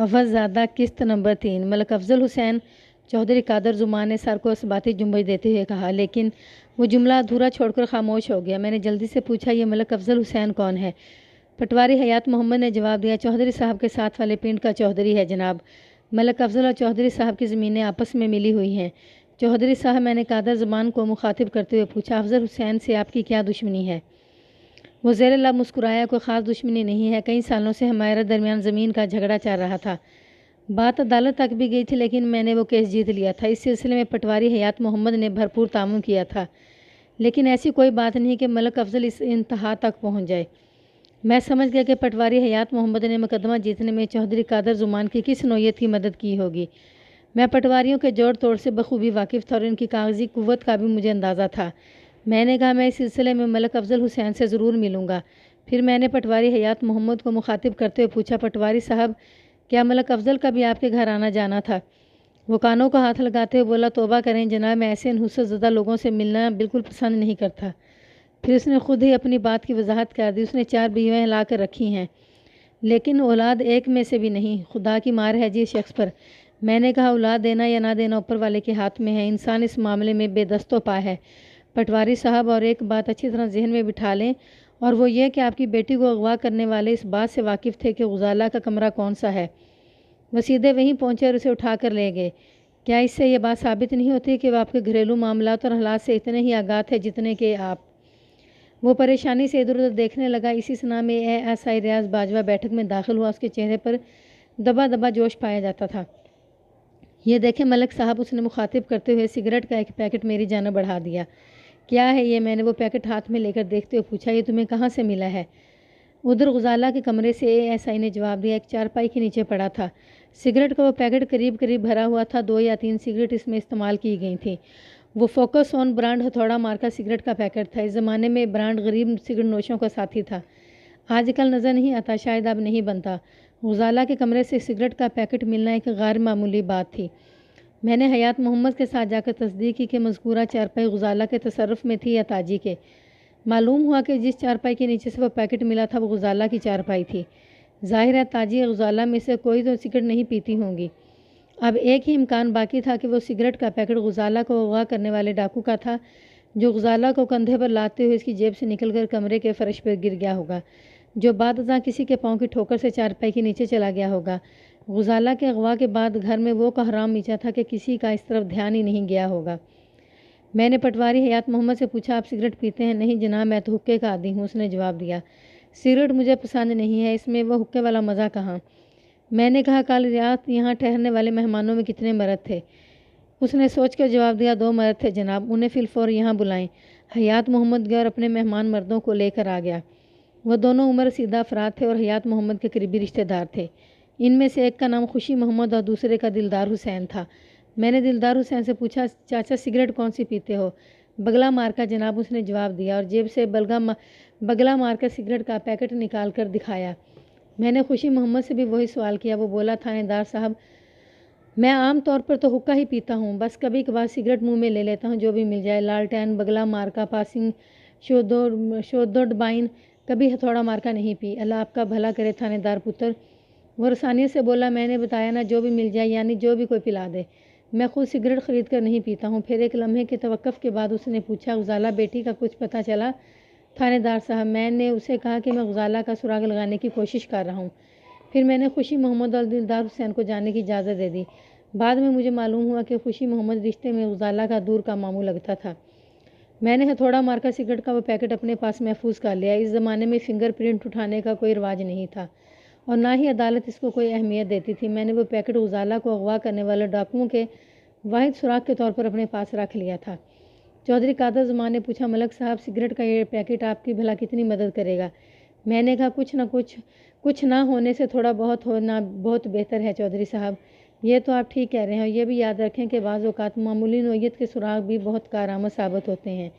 حوث زادہ قسط نمبر 3۔ ملک افضل حسین چودھری قادر زمان نے سر کو اثباتی جنبش دیتے ہوئے کہا، لیکن وہ جملہ ادھورا چھوڑ کر خاموش ہو گیا۔ میں نے جلدی سے پوچھا، یہ ملک افضل حسین کون ہے؟ پٹواری حیات محمد نے جواب دیا، چودھری صاحب کے ساتھ والے پنڈ کا چودھری ہے جناب۔ ملک افضل اور چودھری صاحب کی زمینیں آپس میں ملی ہوئی ہیں۔ چودھری صاحب، میں نے قادر زمان کو مخاطب کرتے ہوئے پوچھا، افضل حسین سے آپ کی کیا دشمنی ہے؟ وہ زیر لب مسکرایا، کوئی خاص دشمنی نہیں ہے، کئی سالوں سے ہمارے درمیان زمین کا جھگڑا چل رہا تھا، بات عدالت تک بھی گئی تھی، لیکن میں نے وہ کیس جیت لیا تھا۔ اس سلسلے میں پٹواری حیات محمد نے بھرپور تعاون کیا تھا، لیکن ایسی کوئی بات نہیں کہ ملک افضل اس انتہا تک پہنچ جائے۔ میں سمجھ گیا کہ پٹواری حیات محمد نے مقدمہ جیتنے میں چودھری قادر زمان کی کس نوعیت کی مدد کی ہوگی۔ میں پٹواریوں کے جوڑ توڑ سے بخوبی واقف تھا اور ان کی کاغذی قوت کا بھی مجھے اندازہ تھا۔ میں نے کہا، میں اس سلسلے میں ملک افضل حسین سے ضرور ملوں گا۔ پھر میں نے پٹواری حیات محمد کو مخاطب کرتے ہوئے پوچھا، پٹواری صاحب، کیا ملک افضل کا بھی آپ کے گھر آنا جانا تھا؟ وہ کانوں کو ہاتھ لگاتے ہوئے بولا، توبہ کریں جناب، میں ایسے نحوست زدہ لوگوں سے ملنا بالکل پسند نہیں کرتا۔ پھر اس نے خود ہی اپنی بات کی وضاحت کر دی، اس نے 4 بیویاں لا کر رکھی ہیں، لیکن اولاد ایک میں سے بھی نہیں، خدا کی مار ہے جی اس شخص پر۔ میں نے کہا، اولاد دینا یا نہ دینا اوپر والے کے ہاتھ میں ہے، انسان اس معاملے میں بے دست و پا ہے۔ پٹواری صاحب، اور ایک بات اچھی طرح ذہن میں بٹھا لیں، اور وہ یہ کہ آپ کی بیٹی کو اغوا کرنے والے اس بات سے واقف تھے کہ غزالہ کا کمرہ کون سا ہے۔ وہ سیدھے وہیں پہنچے اور اسے اٹھا کر لے گئے۔ کیا اس سے یہ بات ثابت نہیں ہوتی کہ وہ آپ کے گھریلو معاملات اور حالات سے اتنے ہی آگاہ تھے جتنے کہ آپ؟ وہ پریشانی سے ادھر ادھر دیکھنے لگا۔ اسی سنا میں ایس آئی ریاض باجوہ بیٹھک میں داخل ہوا، اس کے چہرے پر دبا دبا جوش پایا جاتا تھا۔ یہ دیکھیں ملک صاحب، اس نے مخاطب کرتے ہوئے سگریٹ کا ایک پیکٹ میری جانب بڑھا دیا۔ کیا ہے یہ؟ میں نے وہ پیکٹ ہاتھ میں لے کر دیکھتے ہوئے پوچھا، یہ تمہیں کہاں سے ملا ہے؟ ادھر غزالہ کے کمرے سے ایس آئی نے جواب دیا، ایک چارپائی کے نیچے پڑا تھا۔ سگریٹ کا وہ پیکٹ قریب قریب بھرا ہوا تھا، 2 یا 3 سگریٹ اس میں استعمال کی گئی تھیں۔ وہ فوکس آن برانڈ ہتھوڑا مارکا سگریٹ کا پیکٹ تھا۔ اس زمانے میں برانڈ غریب سگریٹ نوشوں کا ساتھی تھا، آج کل نظر نہیں آتا، شاید اب نہیں بنتا۔ غزالہ کے کمرے سے سگریٹ کا پیکٹ ملنا ایک غیر معمولی بات تھی۔ میں نے حیات محمد کے ساتھ جا کر تصدیق کی کہ مذکورہ چارپائی غزالہ کے تصرف میں تھی یا تاجی کے۔ معلوم ہوا کہ جس چارپائی کے نیچے سے وہ پیکٹ ملا تھا وہ غزالہ کی چارپائی تھی۔ ظاہر ہے تاجی غزالہ میں سے کوئی تو سگریٹ نہیں پیتی ہوں گی۔ اب ایک ہی امکان باقی تھا کہ وہ سگریٹ کا پیکٹ غزالہ کو اغوا کرنے والے ڈاکو کا تھا، جو غزالہ کو کندھے پر لاتے ہوئے اس کی جیب سے نکل کر کمرے کے فرش پر گر گیا ہوگا، جو بعد ازاں کسی کے پاؤں کی ٹھوکر سے چارپائی کے نیچے چلا گیا ہوگا۔ غزالہ کے اغوا کے بعد گھر میں وہ کہرام مچا تھا کہ کسی کا اس طرف دھیان ہی نہیں گیا ہوگا۔ میں نے پٹواری حیات محمد سے پوچھا، آپ سگریٹ پیتے ہیں؟ نہیں جناب، میں تو حقے کا عادی ہوں، اس نے جواب دیا۔ سگریٹ مجھے پسند نہیں ہے، اس میں وہ حقے والا مزہ کہاں؟ میں نے کہا، کل رات یہاں ٹھہرنے والے مہمانوں میں کتنے مرد تھے؟ اس نے سوچ کر جواب دیا، 2 مرد تھے جناب، انہیں فی الفور یہاں بلائیں۔ حیات محمد گیا اور اپنے مہمان مردوں کو لے کر آ گیا۔ وہ دونوں عمر رسیدہ افراد تھے اور حیات محمد کے قریبی رشتہ دار تھے۔ ان میں سے ایک کا نام خوشی محمد اور دوسرے کا دلدار حسین تھا۔ میں نے دلدار حسین سے پوچھا، چاچا سگریٹ کون سی پیتے ہو؟ بگلا مارکا جناب، اس نے جواب دیا اور جیب سے بگلا مارکا سگریٹ کا پیکٹ نکال کر دکھایا۔ میں نے خوشی محمد سے بھی وہی سوال کیا۔ وہ بولا، تھانے دار صاحب، میں عام طور پر تو حقہ ہی پیتا ہوں، بس کبھی کبھار سگریٹ منہ میں لے لیتا ہوں، جو بھی مل جائے، لالٹین، بگلا مارکا، پاسنگ، شودوڈبائن، کبھی ہتھوڑا مارکا نہیں پی۔ اللہ آپ کا بھلا کرے تھانے دار پتر۔ وہ رسانیت سے بولا، میں نے بتایا نا، جو بھی مل جائے، یعنی جو بھی کوئی پلا دے، میں خود سگریٹ خرید کر نہیں پیتا ہوں۔ پھر ایک لمحے کے توقف کے بعد اس نے پوچھا، غزالہ بیٹی کا کچھ پتہ چلا؟ تھانے دار صاحب، میں نے اسے کہا کہ میں غزالہ کا سراغ لگانے کی کوشش کر رہا ہوں۔ پھر میں نے خوشی محمد اور دلدار حسین کو جانے کی اجازت دے دی۔ بعد میں مجھے معلوم ہوا کہ خوشی محمد رشتے میں غزالہ کا دور کا ماموں لگتا تھا۔ میں نے ہتھوڑا مارکا سگریٹ کا وہ پیکٹ اپنے پاس محفوظ کر لیا۔ اس زمانے میں فنگر پرنٹ اٹھانے کا کوئی رواج نہیں تھا اور نہ ہی عدالت اس کو کوئی اہمیت دیتی تھی۔ میں نے وہ پیکٹ غزالہ کو اغوا کرنے والے ڈاکوؤں کے واحد سراغ کے طور پر اپنے پاس رکھ لیا تھا۔ چودھری قادر زمان نے پوچھا، ملک صاحب، سگریٹ کا یہ پیکٹ آپ کی بھلا کتنی مدد کرے گا؟ میں نے کہا، کچھ نہ ہونے سے تھوڑا بہت ہونا بہت بہتر ہے چودھری صاحب۔ یہ تو آپ ٹھیک کہہ رہے ہیں، اور یہ بھی یاد رکھیں کہ بعض اوقات معمولی نوعیت کے سراغ بھی بہت کارآمد ثابت ہوتے ہیں۔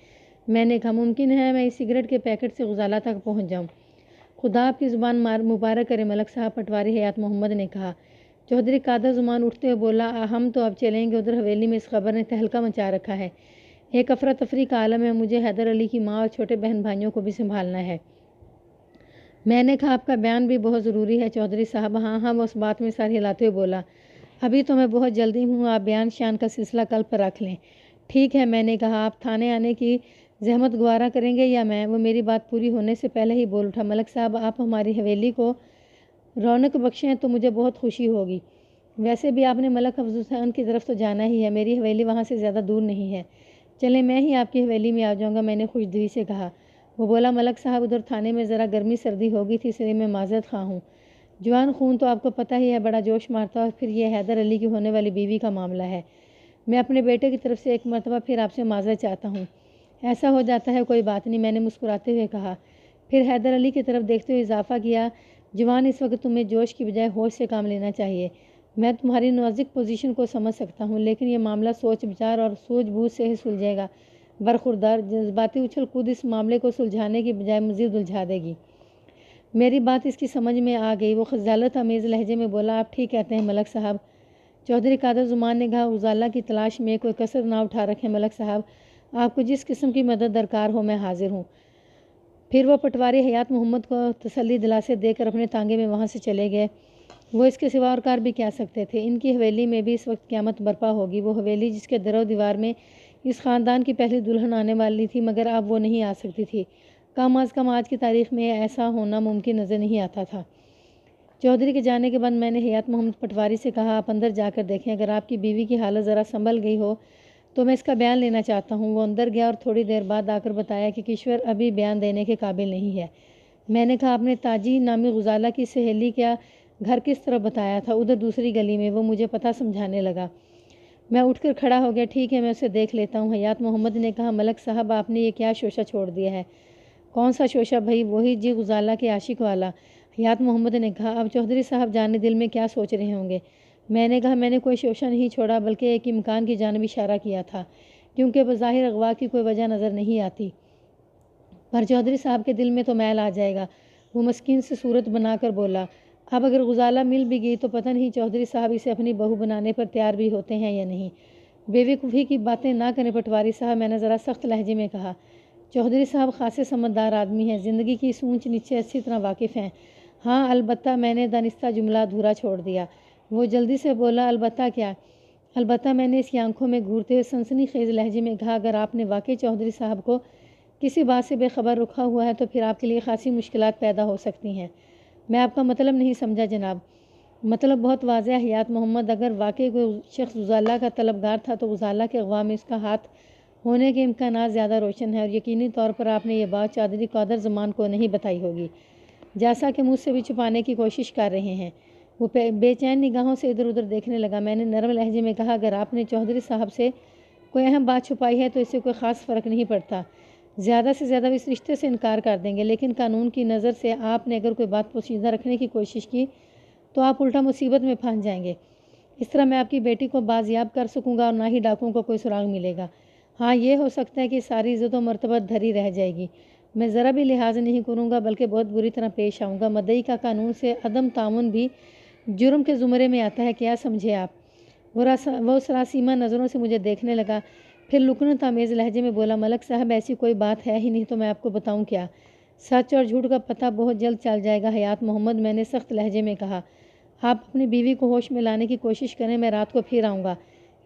میں نے کہا، ممکن ہے میں اس سگریٹ کے پیکٹ سے غزالہ تک پہنچ جاؤں۔ خدا آپ کی زبان مبارک کرے ملک صاحب، پٹواری حیات محمد نے کہا۔ چودھری قادر زمان اٹھتے ہوئے بولا، ہم تو اب چلیں گے، ادھر حویلی میں اس خبر نے تہلکہ مچا رکھا ہے، ایک افراتفری کا عالم ہے، مجھے حیدر علی کی ماں اور چھوٹے بہن بھائیوں کو بھی سنبھالنا ہے۔ میں نے کہا آپ کا بیان بھی بہت ضروری ہے چودھری صاحب۔ ہاں ہاں، وہ اس بات میں سر ہلاتے ہوئے بولا، ابھی تو میں بہت جلدی ہوں، آپ بیان شان کا سلسلہ کل پر رکھ لیں۔ ٹھیک ہے، میں نے کہا آپ تھانے آنے کی زحمت گوارا کریں گے یا میں؟ وہ میری بات پوری ہونے سے پہلے ہی بول اٹھا، ملک صاحب آپ ہماری حویلی کو رونق بخشیں تو مجھے بہت خوشی ہوگی۔ ویسے بھی آپ نے ملک افضل حسین کی طرف تو جانا ہی ہے، میری حویلی وہاں سے زیادہ دور نہیں ہے، چلیں میں ہی آپ کی حویلی میں آ جاؤں گا، میں نے خوش دلی سے کہا۔ وہ بولا، ملک صاحب ادھر تھانے میں ذرا گرمی سردی ہو گئی تھی، اس لیے میں معذرت خواہ ہوں۔ جوان خون تو آپ کو پتہ ہی ہے بڑا جوش مارتا ہے، اور پھر یہ حیدر علی کی ہونے والی بیوی کا معاملہ ہے۔ میں اپنے بیٹے کی طرف سے ایک مرتبہ پھر آپ سے معذرت چاہتا ہوں۔ ایسا ہو جاتا ہے، کوئی بات نہیں، میں نے مسکراتے ہوئے کہا۔ پھر حیدر علی کی طرف دیکھتے ہوئے اضافہ کیا، جوان اس وقت تمہیں جوش کی بجائے ہوش سے کام لینا چاہیے۔ میں تمہاری نازک پوزیشن کو سمجھ سکتا ہوں، لیکن یہ معاملہ سوچ بچار اور سوجھ بوجھ سے ہی سلجھے گا۔ برخوردار جذباتی اچھل کود اس معاملے کو سلجھانے کی بجائے مزید الجھا دے گی۔ میری بات اس کی سمجھ میں آ گئی۔ وہ خجالت آمیز لہجے میں بولا، آپ ٹھیک کہتے ہیں ملک صاحب۔ چودھری قادر زمان نے کہا، غزالہ کی تلاش میں کوئی کسر نہ اٹھا رکھیں ملک صاحب، آپ کو جس قسم کی مدد درکار ہو میں حاضر ہوں۔ پھر وہ پٹواری حیات محمد کو تسلی دلاسے دے کر اپنے تانگے میں وہاں سے چلے گئے۔ وہ اس کے سوا اور کار بھی کیا سکتے تھے؟ ان کی حویلی میں بھی اس وقت قیامت برپا ہوگی۔ وہ حویلی جس کے در و دیوار میں اس خاندان کی پہلی دلہن آنے والی تھی، مگر اب وہ نہیں آ سکتی تھی۔ کم از کم آج کی تاریخ میں ایسا ہونا ممکن نظر نہیں آتا تھا۔ چودھری کے جانے کے بعد میں نے حیات محمد پٹواری سے کہا، آپ اندر جا کر دیکھیں، اگر آپ کی بیوی کی حالت ذرا سنبھل گئی ہو تو میں اس کا بیان لینا چاہتا ہوں۔ وہ اندر گیا اور تھوڑی دیر بعد آ کر بتایا کہ کشور ابھی بیان دینے کے قابل نہیں ہے۔ میں نے کہا، آپ نے تاجی نامی غزالہ کی سہیلی کا گھر کس طرح بتایا تھا؟ ادھر دوسری گلی میں۔ وہ مجھے پتہ سمجھانے لگا۔ میں اٹھ کر کھڑا ہو گیا، ٹھیک ہے میں اسے دیکھ لیتا ہوں۔ حیات محمد نے کہا، ملک صاحب آپ نے یہ کیا شوشہ چھوڑ دیا ہے؟ کون سا شوشہ بھائی؟ وہی جی غزالہ کے عاشق والا۔ حیات محمد نے کہا، اب چودھری صاحب جانے دل میں کیا سوچ رہے ہوں گے؟ میں نے کہا، میں نے کوئی شوشہ نہیں چھوڑا، بلکہ ایک امکان کی جانب اشارہ کیا تھا، کیونکہ بظاہر اغوا کی کوئی وجہ نظر نہیں آتی، پر چودھری صاحب کے دل میں تو میل آ جائے گا۔ وہ مسکین سے صورت بنا کر بولا، اب اگر غزالہ مل بھی گئی تو پتہ نہیں چودھری صاحب اسے اپنی بہو بنانے پر تیار بھی ہوتے ہیں یا نہیں۔ بے وقوفی کی باتیں نہ کریں پٹواری صاحب، میں نے ذرا سخت لہجے میں کہا۔ چودھری صاحب خاصے سمجھدار آدمی ہیں، زندگی کی اس اونچ نیچ سے اچھی طرح واقف ہیں۔ ہاں البتہ، میں نے دانستہ جملہ ادھورا چھوڑ دیا۔ وہ جلدی سے بولا، البتہ کیا؟ البتہ میں نے اس کی آنکھوں میں گھورتے ہوئے سنسنی خیز لہجے میں کہا، اگر آپ نے واقعی چودھری صاحب کو کسی بات سے بے خبر رکھا ہوا ہے تو پھر آپ کے لیے خاصی مشکلات پیدا ہو سکتی ہیں۔ میں آپ کا مطلب نہیں سمجھا جناب۔ مطلب بہت واضح ہے حیات محمد، اگر واقعی کوئی شخص غزالہ کا طلبگار تھا تو غزالہ کے اغوا میں اس کا ہاتھ ہونے کے امکانات زیادہ روشن ہیں، اور یقینی طور پر آپ نے یہ بات چودھری قادر زمان کو نہیں بتائی ہوگی، جیسا کہ مجھ سے بھی چھپانے کی کوشش کر رہے ہیں۔ وہ بے چین نگاہوں سے ادھر ادھر دیکھنے لگا۔ میں نے نرم لہجے میں کہا، اگر آپ نے چودھری صاحب سے کوئی اہم بات چھپائی ہے تو اس سے کوئی خاص فرق نہیں پڑتا، زیادہ سے زیادہ اس رشتے سے انکار کر دیں گے، لیکن قانون کی نظر سے آپ نے اگر کوئی بات پوشیدہ رکھنے کی کوشش کی تو آپ الٹا مصیبت میں پھنس جائیں گے۔ اس طرح میں آپ کی بیٹی کو بازیاب کر سکوں گا اور نہ ہی ڈاکوؤں کو کوئی سراغ ملے گا۔ ہاں یہ ہو سکتا ہے کہ ساری عزت و مرتبت دھری رہ جائے گی، میں ذرا بھی لحاظ نہیں کروں گا بلکہ بہت بری طرح پیش آؤں گا۔ مدعی کا قانون سے عدم تعاون بھی جرم کے زمرے میں آتا ہے، کیا سمجھے آپ؟ وہ سراسیمہ نظروں سے مجھے دیکھنے لگا، پھر لکنت آمیز لہجے میں بولا، ملک صاحب ایسی کوئی بات ہے ہی نہیں تو میں آپ کو بتاؤں کیا؟ سچ اور جھوٹ کا پتہ بہت جلد چل جائے گا حیات محمد، میں نے سخت لہجے میں کہا۔ آپ اپنی بیوی کو ہوش میں لانے کی کوشش کریں، میں رات کو پھر آؤں گا،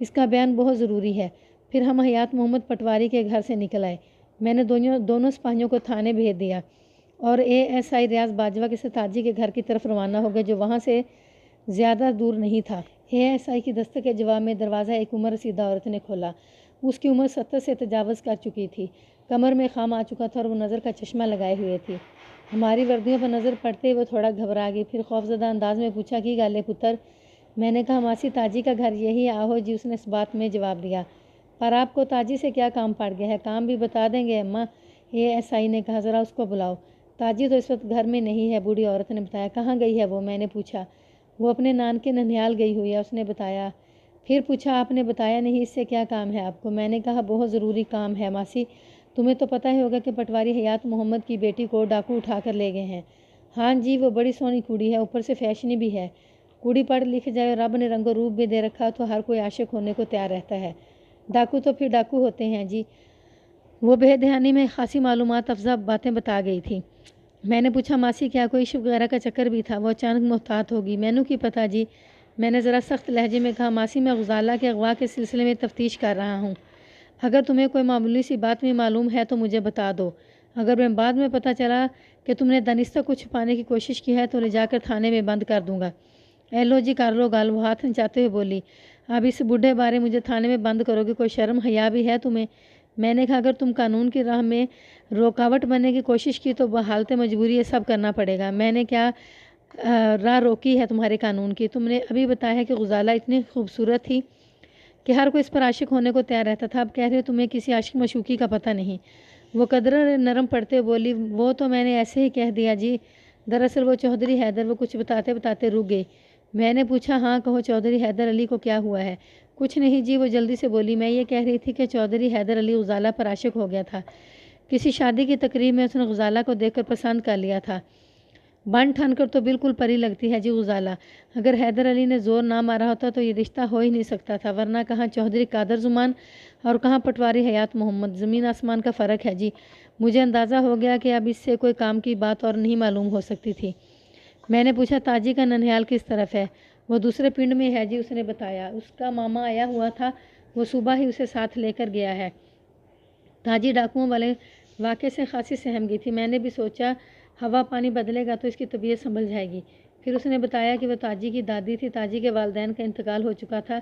اس کا بیان بہت ضروری ہے۔ پھر ہم حیات محمد پٹواری کے گھر سے نکل آئے۔ میں نے دونوں سپاہیوں کو تھانے بھیج دیا اور ASI ریاض باجوہ کے ستاجی کے گھر کی طرف روانہ ہو گئے، جو وہاں سے زیادہ دور نہیں تھا۔ ASI کی دستک کے جواب میں دروازہ ایک عمر رسیدہ عورت نے کھولا۔ اس کی عمر 70 سے تجاوز کر چکی تھی، کمر میں خام آ چکا تھا اور وہ نظر کا چشمہ لگائے ہوئے تھی۔ ہماری وردیوں پر نظر پڑتے وہ تھوڑا گھبرا گئی، پھر خوفزدہ انداز میں پوچھا، کی گالے پتر؟ میں نے کہا، ماسی تاجی کا گھر یہی آہو جی، اس نے اس بات میں جواب دیا۔ پر آپ کو تاجی سے کیا کام پڑ گیا ہے؟ کام بھی بتا دیں گے اماں، ASI نے کہا، ذرا اس کو بلاؤ۔ تاجی تو اس وقت گھر میں نہیں ہے، بوڑھی عورت نے بتایا۔ کہاں گئی ہے وہ؟ میں نے پوچھا۔ وہ اپنے نانکے ننیال گئی ہوئی ہے، اس نے بتایا۔ پھر پوچھا، آپ نے بتایا نہیں، اس سے کیا کام ہے آپ کو؟ میں نے کہا، بہت ضروری کام ہے ماسی، تمہیں تو پتہ ہی ہوگا کہ پٹواری حیات محمد کی بیٹی کو ڈاکو اٹھا کر لے گئے ہیں۔ ہاں جی، وہ بڑی سونی کوڑی ہے، اوپر سے فیشنی بھی ہے۔ کوڑی پڑھ لکھ جائے اور رب نے رنگ و روپ بھی دے رکھا تو ہر کوئی عاشق ہونے کو تیار رہتا ہے۔ ڈاکو تو پھر ڈاکو ہوتے ہیں جی۔ وہ بے دھیانی میں خاصی معلومات افزا باتیں بتا گئی تھی۔ میں نے پوچھا ماسی کیا کوئی عشق وغیرہ کا چکر بھی تھا؟ وہ اچانک محتاط ہوگی۔ مینو کی پتہ جی؟ میں نے ذرا سخت لہجے میں کہا ماسی میں غزالہ کے اغوا کے سلسلے میں تفتیش کر رہا ہوں، اگر تمہیں کوئی معمولی سی بات میں معلوم ہے تو مجھے بتا دو، اگر میں بعد میں پتہ چلا کہ تم نے دانستہ کو چھپانے کی کوشش کی ہے تو لے جا کر تھانے میں بند کر دوں گا۔ اے لو جی کر لو گال، وہ ہاتھ نچاتے ہوئے بولی۔ اب اس بوڑھے بارے مجھے تھانے میں بند کرو گے؟ کوئی شرم حیا بھی ہے تمہیں؟ میں نے کہا اگر تم قانون کی راہ میں رکاوٹ بننے کی کوشش کی تو بحالت مجبوری یہ سب کرنا پڑے گا۔ میں نے کیا راہ روکی ہے تمہارے قانون کی؟ تم نے ابھی بتایا ہے کہ غزالہ اتنی خوبصورت تھی کہ ہر کوئی اس پر عاشق ہونے کو تیار رہتا تھا، اب کہہ رہے ہو تمہیں کسی عاشق مشوقی کا پتہ نہیں؟ وہ قدر نرم پڑتے بولی، وہ تو میں نے ایسے ہی کہہ دیا جی، دراصل وہ چودھری حیدر، وہ کچھ بتاتے بتاتے رک گئی۔ میں نے پوچھا ہاں کہو چودھری حیدر علی کو کیا ہوا ہے؟ کچھ نہیں جی، وہ جلدی سے بولی، میں یہ کہہ رہی تھی کہ چودھری حیدر علی غزالہ پر عاشق ہو گیا تھا، کسی شادی کی تقریب میں اس نے غزالہ کو دیکھ کر پسند کر لیا تھا۔ بن ٹھن کر تو بالکل پری لگتی ہے جی غزالہ، اگر حیدر علی نے زور نہ مارا ہوتا تو یہ رشتہ ہو ہی نہیں سکتا تھا، ورنہ کہاں چودھری قادر زمان اور کہاں پٹواری حیات محمد، زمین آسمان کا فرق ہے جی۔ مجھے اندازہ ہو گیا کہ اب اس سے کوئی کام کی بات اور نہیں معلوم ہو سکتی تھی۔ میں نے پوچھا تاجی کا ننھیال کس طرف ہے؟ وہ دوسرے پنڈ میں ہے جی، اس نے بتایا، اس کا ماما آیا ہوا تھا، وہ صبح ہی اسے ساتھ لے کر گیا ہے۔ تاجی ڈاکوؤں والے واقعے سے خاصی سہم گئی تھی، میں نے بھی سوچا ہوا پانی بدلے گا تو اس کی طبیعت سنبھل جائے گی۔ پھر اس نے بتایا کہ وہ تاجی کی دادی تھی، تاجی کے والدین کا انتقال ہو چکا تھا،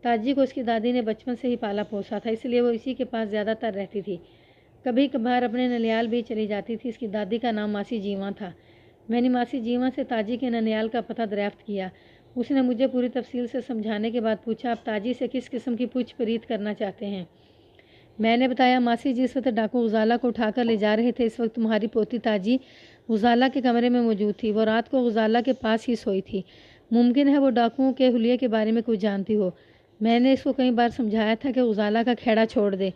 تاجی کو اس کی دادی نے بچپن سے ہی پالا پوسا تھا، اس لیے وہ اسی کے پاس زیادہ تر رہتی تھی، کبھی کبھار اپنے ننیال بھی چلی جاتی تھی۔ اس کی دادی کا نام ماسی جیواں تھا۔ میں نے ماسی جیواں سے تاجی کے ننیال کا پتہ دریافت کیا، اس نے مجھے پوری تفصیل سے سمجھانے کے بعد پوچھا آپ تاجی سے کس قسم کی پوچھ پریت کرنا چاہتے ہیں؟ میں نے بتایا ماسی جس وقت ڈاکو غزالہ کو اٹھا کر لے جا رہے تھے اس وقت تمہاری پوتی تاجی غزالہ کے کمرے میں موجود تھی، وہ رات کو غزالہ کے پاس ہی سوئی تھی، ممکن ہے وہ ڈاکوؤں کے حلیے کے بارے میں کچھ جانتی ہو۔ میں نے اس کو کئی بار سمجھایا تھا کہ غزالہ کا کھیڑا چھوڑ دے،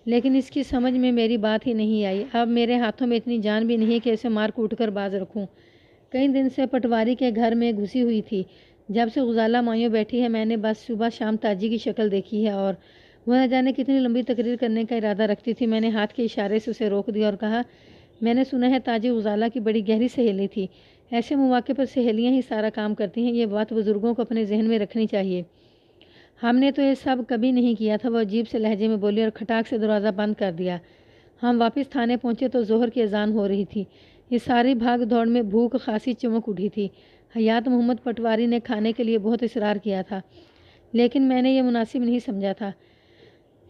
لیکن اس کی سمجھ میں میری بات ہی نہیں آئی، اب میرے ہاتھوں میں اتنی جان بھی نہیں کہ اسے مار کوٹ کر باز رکھوں۔ کئی دن سے پٹواری کے گھر میں گھسی ہوئی تھی، جب سے غزالہ مایوں بیٹھی ہے میں نے بس صبح شام تاجی کی شکل دیکھی ہے، اور وہ نہ جانے کتنی لمبی تقریر کرنے کا ارادہ رکھتی تھی۔ میں نے ہاتھ کے اشارے سے اسے روک دیا اور کہا میں نے سنا ہے تاجی غزالہ کی بڑی گہری سہیلی تھی، ایسے مواقع پر سہیلیاں ہی سارا کام کرتی ہیں، یہ بات بزرگوں کو اپنے ذہن میں رکھنی چاہیے۔ ہم نے تو یہ سب کبھی نہیں کیا تھا، وہ عجیب سے لہجے میں بولی اور کھٹاک سے دروازہ بند کر دیا۔ ہم واپس تھانے پہنچے تو ظہر کی اذان ہو رہی تھی، اس ساری بھاگ دوڑ میں بھوک خاصی چمک اٹھی تھی۔ حیات محمد پٹواری نے کھانے کے لیے بہت اصرار کیا تھا، لیکن میں نے یہ مناسب نہیں سمجھا تھا،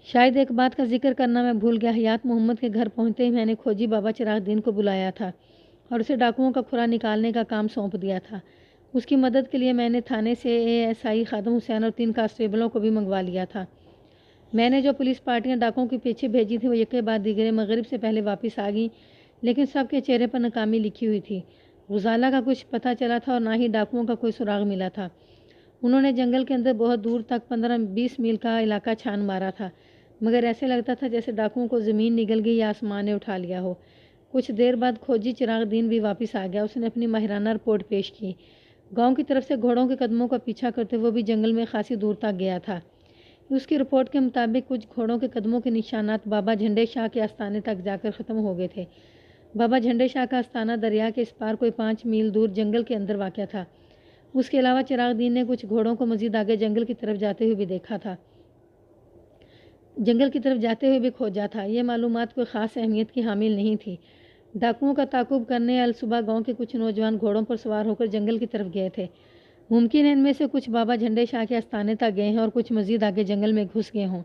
شاید ایک بات کا ذکر کرنا میں بھول گیا، حیات محمد کے گھر پہنچتے ہی میں نے کھوجی بابا چراغ دین کو بلایا تھا اور اسے ڈاکوؤں کا کھرا نکالنے کا کام سونپ دیا تھا۔ اس کی مدد کے لیے میں نے تھانے سے ASI خادم حسین اور 3 کانسٹیبلوں کو بھی منگوا لیا تھا۔ میں نے جو پولیس پارٹیاں ڈاکوؤں کے پیچھے بھیجی تھیں وہ یکے بعد دیگرے مغرب سے پہلے واپس آ گئیں، لیکن سب کے چہرے پر ناکامی لکھی ہوئی تھی۔ غزالہ کا کچھ پتہ چلا تھا اور نہ ہی ڈاکوؤں کا کوئی سراغ ملا تھا۔ انہوں نے جنگل کے اندر بہت دور تک 15-20 میل کا علاقہ چھان مارا تھا، مگر ایسے لگتا تھا جیسے ڈاکوؤں کو زمین نگل گئی یا آسمان نے اٹھا لیا ہو۔ کچھ دیر بعد کھوجی چراغ دین بھی واپس آ گیا، اس نے اپنی ماہرانہ رپورٹ پیش کی۔ گاؤں کی طرف سے گھوڑوں کے قدموں کا پیچھا کرتے وہ بھی جنگل میں خاصی دور تک گیا تھا۔ اس کی رپورٹ کے مطابق کچھ گھوڑوں کے قدموں کے نشانات بابا جھنڈے شاہ کے آستانے تک جا کر ختم ہو گئے تھے۔ بابا جھنڈے شاہ کا آستانہ دریا کے اس پار کوئی 5 میل دور جنگل کے اندر واقع تھا۔ اس کے علاوہ چراغ دین نے کچھ گھوڑوں کو مزید آگے جنگل کی طرف جاتے ہوئے بھی دیکھا تھا، جنگل کی طرف جاتے ہوئے بھی کھوجا تھا۔ یہ معلومات کوئی خاص اہمیت کی حامل نہیں تھی۔ ڈاکوؤں کا تعاقب کرنے الصبح گاؤں کے کچھ نوجوان گھوڑوں پر سوار ہو کر جنگل کی طرف گئے تھے، ممکن ہے ان میں سے کچھ بابا جھنڈے شاہ کے آستانے تک گئے ہیں اور کچھ مزید آگے جنگل میں گھس گئے ہوں۔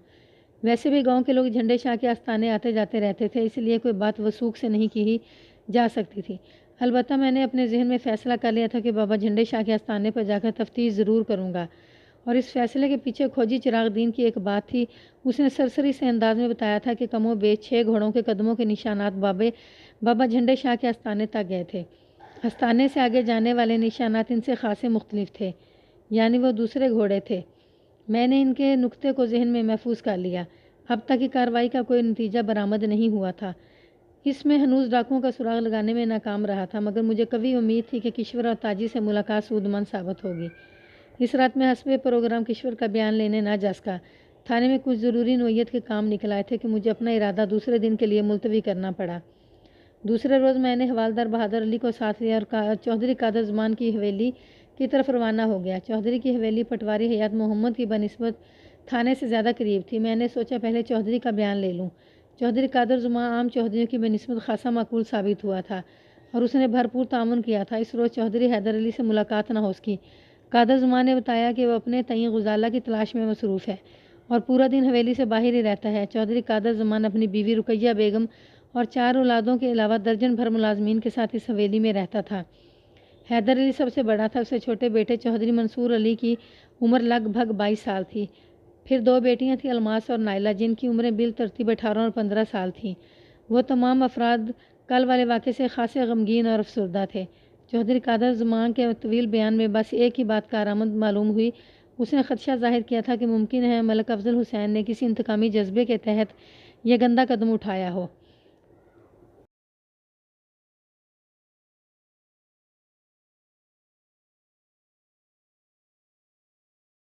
ویسے بھی گاؤں کے لوگ جھنڈے شاہ کے آستانے آتے جاتے رہتے تھے، اس لیے کوئی بات وثوق سے نہیں کی جا سکتی تھی۔ البتہ میں نے اپنے ذہن میں فیصلہ کر لیا تھا کہ بابا جھنڈے شاہ کے آستانے پر جا کر تفتیش ضرور کروں گا، اور اس فیصلے کے پیچھے کھوجی چراغ دین کی ایک بات تھی۔ اس نے سرسری سے انداز میں بتایا تھا کہ کم و بیش 6 گھوڑوں کے قدموں کے نشانات بابا جھنڈے شاہ کے آستانے تک گئے تھے۔ آستانے سے آگے جانے والے نشانات ان سے خاصے مختلف تھے، یعنی وہ دوسرے گھوڑے تھے۔ میں نے ان کے نقطے کو ذہن میں محفوظ کر لیا۔ اب تک کی کارروائی کا کوئی نتیجہ برآمد نہیں ہوا تھا، اس میں ہنوز ڈاکوؤں کا سراغ لگانے میں ناکام رہا تھا، مگر مجھے کبھی امید تھی کہ کشور اور تاجی سے ملاقات سودمند ثابت ہوگی۔ اس رات میں حسب پروگرام کشور کا بیان لینے نہ جا سکا۔ تھانے میں کچھ ضروری نوعیت کے کام نکل آئے تھے کہ مجھے اپنا ارادہ دوسرے دن کے لیے ملتوی کرنا پڑا۔ دوسرے روز میں نے حوالدار بہادر علی کو ساتھ لیا اور چودھری قادر زمان کی حویلی کی طرف روانہ ہو گیا۔ چودھری کی حویلی پٹواری حیات محمد کی بنسبت تھانے سے زیادہ قریب تھی۔ میں نے سوچا پہلے چودھری کا بیان لے لوں۔ چودھری قادر زمان عام چودھریوں کی بنسبت خاصا معقول ثابت ہوا تھا اور اس نے بھرپور تعاون کیا تھا۔ اس روز چودھری حیدر علی سے ملاقات نہ ہو سکی۔ قادر زمان نے بتایا کہ وہ اپنے تئیں غزالہ کی تلاش میں مصروف ہے اور پورا دن حویلی سے باہر ہی رہتا ہے۔ چودھری قادر زمان اپنی بیوی رقیہ بیگم اور 4 اولادوں کے علاوہ درجن بھر ملازمین کے ساتھ اس حویلی میں رہتا تھا۔ حیدر علی سب سے بڑا تھا۔ اس سے چھوٹے بیٹے چودھری منصور علی کی عمر لگ بھگ 22 سال تھی۔ پھر 2 بیٹیاں تھیں، الماس اور نائلہ، جن کی عمریں بالترتیب 18 اور 15 سال تھیں۔ وہ تمام افراد کل والے واقعے سے خاصے غمگین اور افسردہ تھے۔ چودھری قادر زمان کے طویل بیان میں بس ایک ہی بات کارآمد معلوم ہوئی۔ اس نے خدشہ ظاہر کیا تھا کہ ممکن ہے ملک افضل حسین نے کسی انتقامی جذبے کے تحت یہ گندا قدم اٹھایا ہو۔